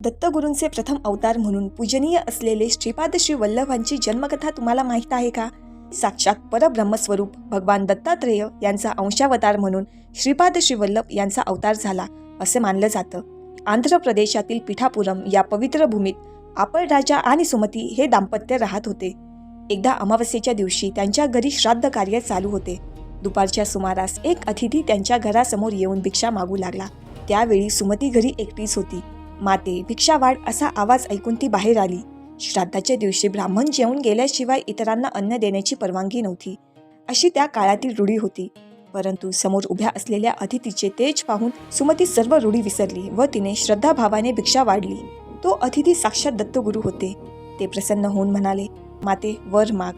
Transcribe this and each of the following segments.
दत्तगुरूंचे प्रथम अवतार म्हणून पूजनीय असलेले श्रीपाद श्री वल्लभांची जन्मकथा तुम्हाला माहीत आहे का? साक्षात परब्रह्मस्वरूप भगवान दत्तात्रेय यांचा अंशावतार म्हणून श्रीपाद श्री वल्लभ यांचा अवतार झाला असे मानलं जातं. आंध्र प्रदेशातील पिठापुरम या पवित्र भूमीत आपण राजा आणि सुमती हे दाम्पत्य राहत होते. एकदा अमावस्येच्या दिवशी त्यांच्या घरी श्राद्ध कार्य चालू होते. दुपारच्या सुमारास एक अतिथी त्यांच्या घरासमोर येऊन भिक्षा मागू लागला. त्यावेळी सुमती घरी एकटीच होती. माते, भिक्षा वाढ असा आवाज ऐकून ती बाहेर आली. श्राद्धाच्या दिवशी ब्राह्मण जेवून गेल्याशिवाय इतरांना अन्न देण्याची परवानगी नव्हती, अशी त्या काळातील रूढी होती. परंतु समोर उभ्या असलेल्या अतिथीचे तेज पाहून सुमती सर्व रूढी विसरली व तिने श्रद्धाभावाने भिक्षा वाढली. तो अतिथी साक्षात दत्तगुरू होते. ते प्रसन्न होऊन म्हणाले, माते, वर माग.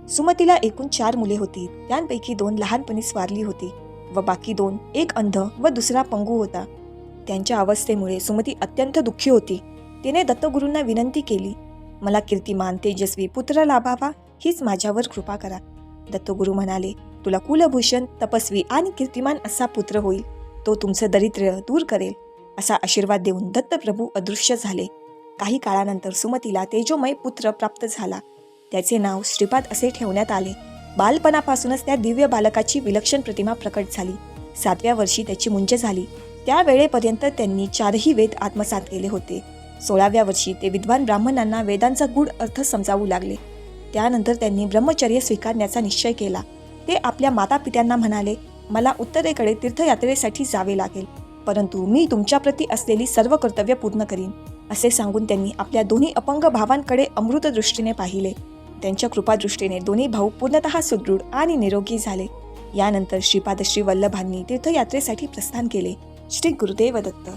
सुमतीला एकूण 4 मुले होती. त्यांपैकी 2 लहानपणीच वारली होती व बाकी 2, एक अंध व दुसरा पंगू होता. त्यांच्या अवस्थेमुळे सुमती अत्यंत दुःखी होती. तिने दत्तगुरूंना विनंती केली, मला कीर्तिमान तेजस्वी पुत्र लाभावा, हीच माझ्यावर कृपा करा. दत्तगुरू म्हणाले, तुला कुलभूषण, तपस्वी आणि कीर्तिमान असा पुत्र होईल. तो तुमचं दारिद्र्य दूर करेल. असा आशीर्वाद देऊन दत्तप्रभू अदृश्य झाले. काही काळानंतर सुमतीला तेजोमय पुत्र प्राप्त झाला. त्याचे नाव श्रीपाद असे ठेवण्यात आले. बालपणापासूनच त्या दिव्य बालकाची विलक्षण प्रतिमा प्रकट झाली. 7व्या वर्षी त्याची मुंज झाली. त्या वेळेपर्यंत त्यांनी 4ही वेद आत्मसात केले होते. 16व्या वर्षी ते विद्वान ब्राह्मणांना वेदांचा गूढ अर्थ समजावू लागले. त्यानंतर त्यांनी ब्रह्मचर्य स्वीकारण्याचा निश्चय केला. ते आपल्या मातापित्यांना म्हणाले, मला उत्तरेकडे तीर्थयात्रेसाठी जावे लागेल, परंतु मी तुमच्याप्रती असलेली सर्व कर्तव्य पूर्ण करीन. असे सांगून त्यांनी आपल्या दोन्ही अपंग भावांकडे अमृत दृष्टीने पाहिले. त्यांच्या कृपादृष्टीने दोन्ही भाऊ पूर्णतः सुदृढ आणि निरोगी झाले. यानंतर श्रीपाद श्री वल्लभांनी तीर्थयात्रेसाठी प्रस्थान केले. श्री गुरुदेव दत्त.